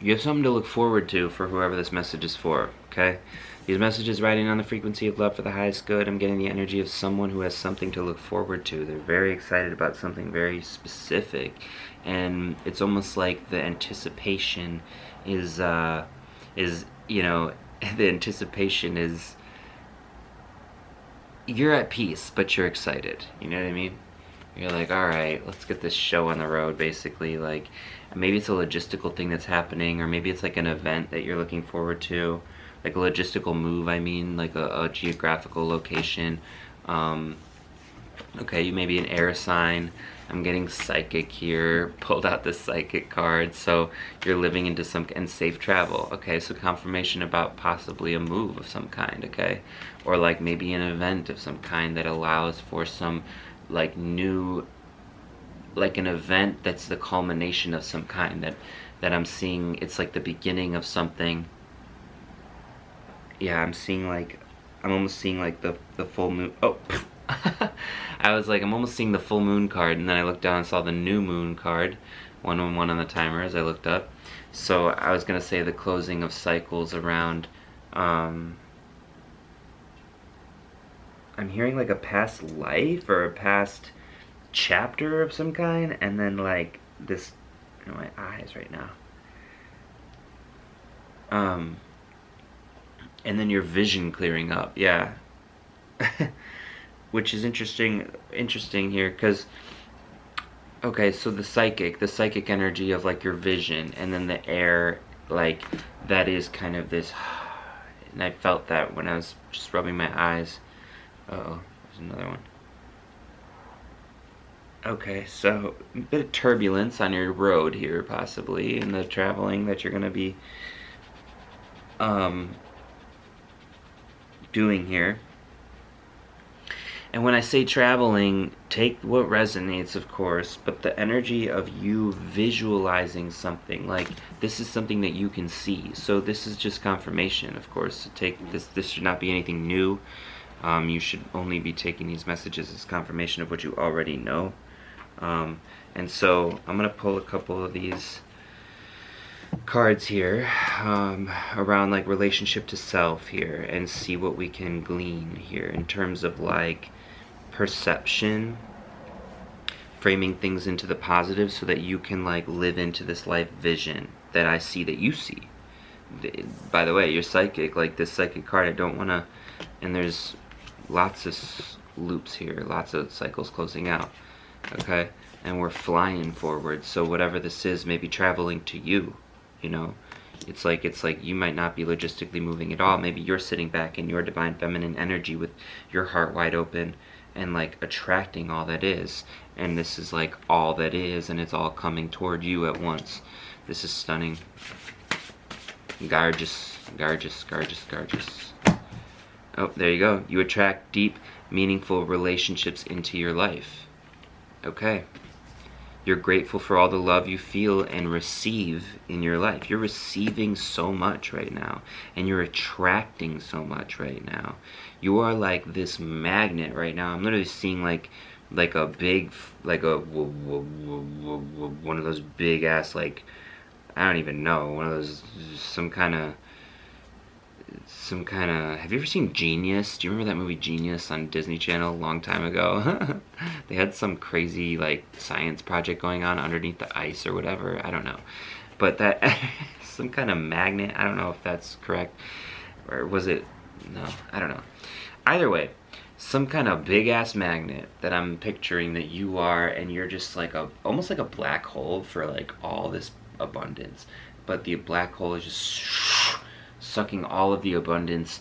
You have something to look forward to for whoever this message is for, okay? These messages riding on the frequency of love for the highest good. I'm getting the energy of someone who has something to look forward to. They're very excited about something very specific. And it's almost like the anticipation is, you know, the anticipation is, you're at peace, but you're excited. You know what I mean? You're like, all right, let's get this show on the road, basically. Like, maybe it's a logistical thing that's happening, or maybe it's like an event that you're looking forward to. Like a logistical move, I mean, like a geographical location. Okay, you may be an air sign. I'm getting psychic here. Pulled out the psychic card, so you're living into some, and safe travel. Okay, so confirmation about possibly a move of some kind, okay? Or like maybe an event of some kind that allows for some like new, like an event that's the culmination of some kind that I'm seeing. It's like the beginning of something. Yeah, I'm almost seeing like the full moon. Oh, I was like, I'm almost seeing the full moon card, and then I looked down and saw the new moon card, 111 on the timer as I looked up. So I was gonna say the closing of cycles around, I'm hearing like a past life or a past chapter of some kind, and then like this, in my eyes right now. And then your vision clearing up, yeah. Which is interesting here, because, okay, so the psychic energy of like your vision, and then the air, like, that is kind of this, and I felt that when I was just rubbing my eyes. Uh-oh, there's another one. Okay, so a bit of turbulence on your road here, possibly, in the traveling that you're going to be doing here. And when I say traveling, take what resonates, of course, but the energy of you visualizing something, like this is something that you can see. So this is just confirmation, of course. So take this should not be anything new. You should only be taking these messages as confirmation of what you already know. And so I'm going to pull a couple of these cards here around like relationship to self here, and see what we can glean here in terms of like perception, framing things into the positive so that you can like live into this life vision that I see that you see. By the way, you're psychic, like this psychic card, I don't want to, and there's lots of loops here, lots of cycles closing out, okay? And we're flying forward, so whatever this is may be traveling to you, you know? It's like you might not be logistically moving at all. Maybe you're sitting back in your divine feminine energy with your heart wide open and like attracting all that is, and this is like all that is, and it's all coming toward you at once. This is stunning. Gorgeous, gorgeous, gorgeous, gorgeous. Oh, there you go. You attract deep, meaningful relationships into your life. Okay. You're grateful for all the love you feel and receive in your life. You're receiving so much right now, and you're attracting so much right now. You are like this magnet right now. I'm literally seeing like a big, like a one of those big ass, like, I don't even know, one of those, some kind of, have you ever seen Genius? Do you remember that movie Genius on Disney Channel a long time ago? They had some crazy like science project going on underneath the ice or whatever, I don't know. But that, some kind of magnet, I don't know if that's correct. Or was it, no, I don't know. Either way, some kind of big ass magnet that I'm picturing that you are, and you're just like almost like a black hole for like all this abundance. But the black hole is just sucking all of the abundance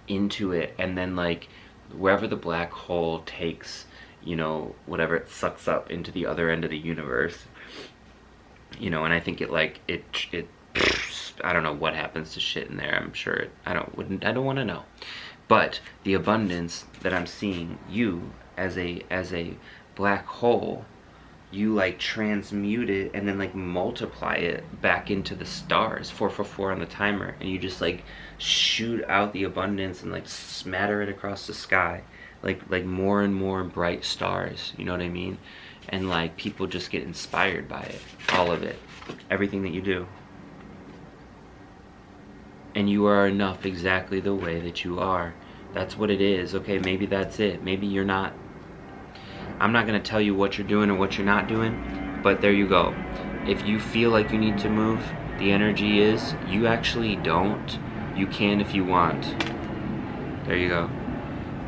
into it, and then like wherever the black hole takes, you know, whatever it sucks up into the other end of the universe, you know. And I think it I don't know what happens to shit in there. I'm sure I don't want to know, but the abundance that I'm seeing, you as a black hole, you like transmute it and then like multiply it back into the stars, 444 on the timer, and you just like shoot out the abundance and like smatter it across the sky, like more and more bright stars, you know what I mean? And like people just get inspired by it, all of it, everything that you do. and you are enough exactly the way that you are. That's what it is. Okay, maybe that's it. Maybe you're not. I'm not going to tell you what you're doing or what you're not doing, but there you go. If you feel like you need to move, the energy is you actually don't. You can if you want. There you go.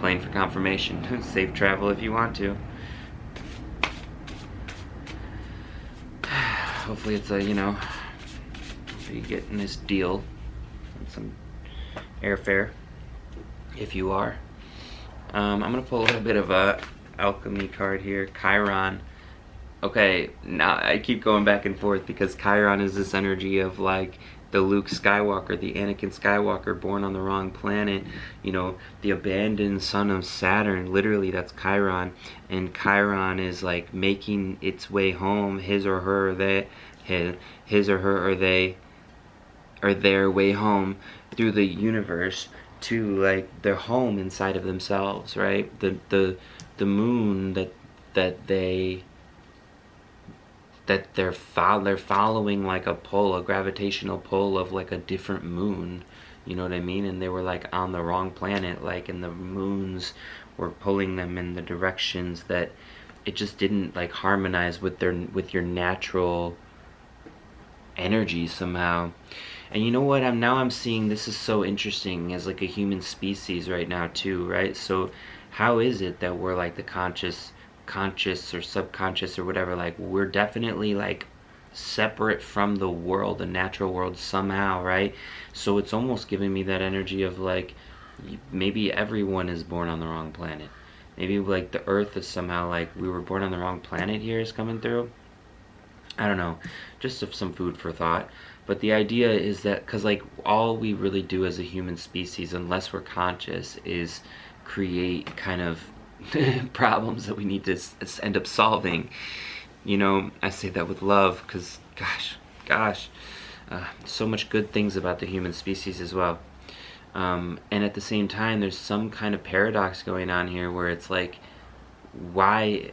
Plain for confirmation. Safe travel if you want to. Hopefully it's a, you know, you getting this deal and some airfare if you are. I'm gonna pull a little bit of a alchemy card here. Chiron. Okay, now I keep going back and forth because Chiron is this energy of like the Luke Skywalker, the Anakin Skywalker born on the wrong planet, you know, the abandoned son of Saturn. Literally, that's Chiron. And Chiron is like making its way home, his or her or their way home through the universe to like their home inside of themselves, right? The moon they're following like a pull, a gravitational pull of like a different moon, you know what I mean? And they were like on the wrong planet, like, and the moons were pulling them in the directions that it just didn't like harmonize with your natural energy somehow. And you know what, I'm seeing, this is so interesting as like a human species right now too, right? So how is it that we're like the conscious or subconscious or whatever, like we're definitely like separate from the world, the natural world somehow, right? So it's almost giving me that energy of like maybe everyone is born on the wrong planet. Maybe like the earth is somehow like we were born on the wrong planet here is coming through. I don't know, just some food for thought. But the idea is that because like all we really do as a human species, unless we're conscious, is create kind of problems that we need to end up solving. You know, I say that with love because gosh, so much good things about the human species as well. And at the same time, there's some kind of paradox going on here where it's like why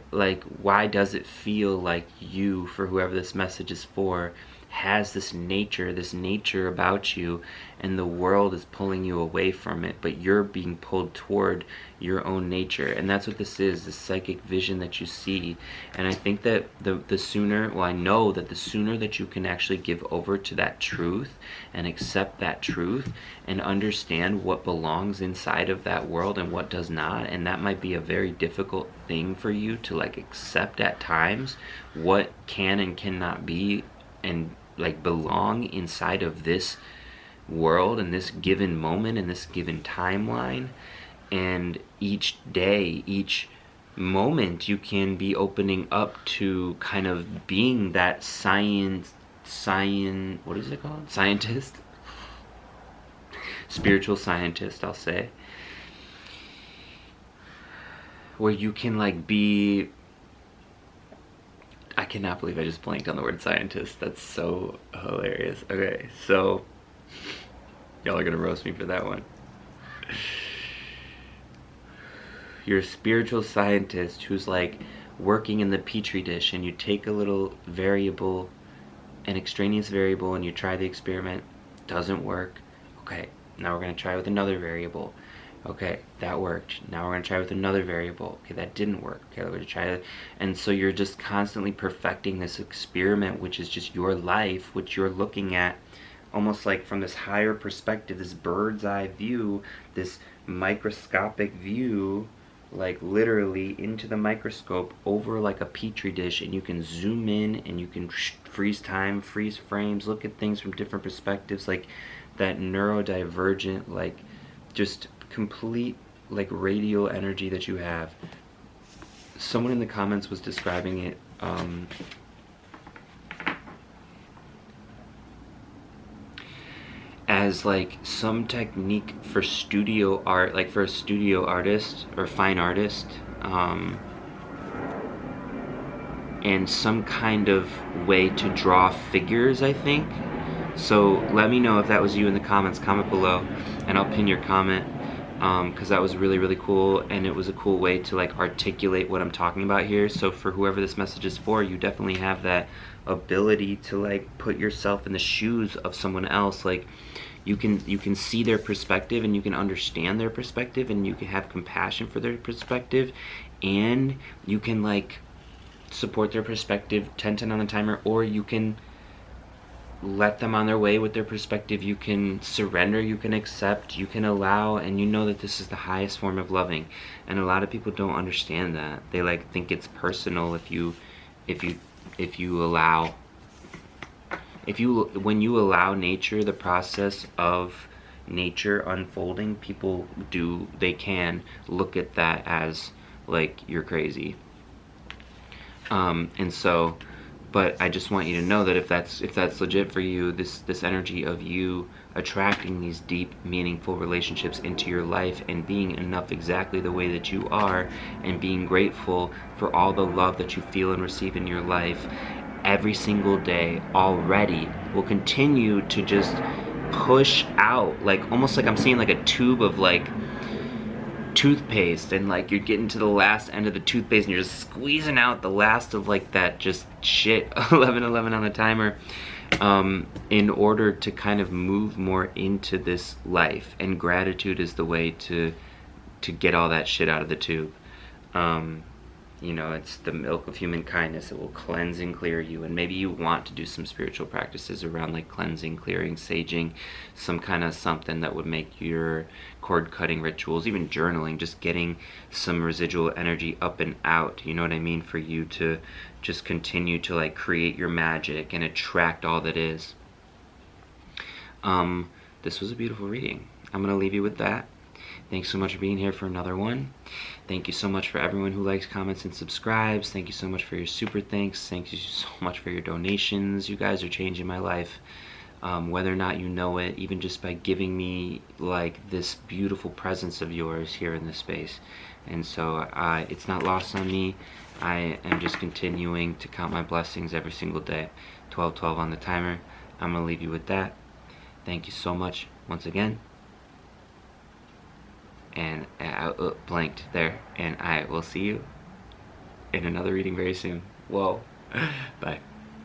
does it feel like you, for whoever this message is for, has this nature about you, and the world is pulling you away from it, but you're being pulled toward your own nature. And that's what this is, this psychic vision that you see. And I think that the sooner, well, I know that the sooner that you can actually give over to that truth and accept that truth and understand what belongs inside of that world and what does not, and that might be a very difficult thing for you to like accept at times, what can and cannot be and like belong inside of this world and this given moment and this given timeline. And each day, each moment, you can be opening up to kind of being that what is it called? Scientist? Spiritual scientist, I'll say. Where you can like be, I cannot believe I just blanked on the word scientist. That's so hilarious. Okay, so y'all are gonna roast me for that one. You're a spiritual scientist who's like working in the petri dish, and you take a little variable, an extraneous variable, and you try the experiment. Doesn't work. Okay, now we're gonna try with another variable. Okay, that worked. Now we're gonna try with another variable. Okay, that didn't work. Okay, we're gonna try that. And so you're just constantly perfecting this experiment, which is just your life, which you're looking at almost like from this higher perspective, this bird's eye view, this microscopic view, like literally into the microscope over like a petri dish, and you can zoom in and you can freeze time, freeze frames, look at things from different perspectives, like that neurodivergent, like just complete like radial energy that you have. Someone in the comments was describing it as like some technique for studio art, like for a studio artist or fine artist, and some kind of way to draw figures, I think. So let me know if that was you in the comments. Comment below and I'll pin your comment. because that was really, really cool, and it was a cool way to like articulate what I'm talking about here. So for whoever this message is for, you definitely have that ability to like put yourself in the shoes of someone else. Like you can see their perspective, and you can understand their perspective, and you can have compassion for their perspective, and you can like support their perspective 10-10 on the timer, or you can let them on their way with their perspective. You can surrender, you can accept, you can allow, and you know that this is the highest form of loving. And a lot of people don't understand that. They like think it's personal if you allow, when you allow nature, the process of nature unfolding, people can look at that as like you're crazy. And so, but I just want you to know that if that's legit for you, this energy of you attracting these deep, meaningful relationships into your life, and being enough exactly the way that you are, and being grateful for all the love that you feel and receive in your life every single day already, will continue to just push out, like almost like I'm seeing like a tube of like toothpaste, and like you're getting to the last end of the toothpaste, and you're just squeezing out the last of like that just shit 11-11 on the timer, in order to kind of move more into this life. And gratitude is the way to get all that shit out of the tube. You know, it's the milk of human kindness. It will cleanse and clear you. And maybe you want to do some spiritual practices around like cleansing, clearing, saging, some kind of something that would make your cord cutting rituals, even journaling, just getting some residual energy up and out, you know what I mean, for you to just continue to like create your magic and attract all that is. This was a beautiful reading. I'm gonna leave you with that. Thanks so much for being here for another one. Thank you so much for everyone who likes, comments, and subscribes. Thank you so much for your super thanks. Thank you so much for your donations. You guys are changing my life. Whether or not you know it, even just by giving me like this beautiful presence of yours here in this space. And so it's not lost on me. I am just continuing to count my blessings every single day. 12-12 on the timer. I'm gonna leave you with that. Thank you so much once again. And I blanked there, and I will see you in another reading very soon. Whoa. Bye.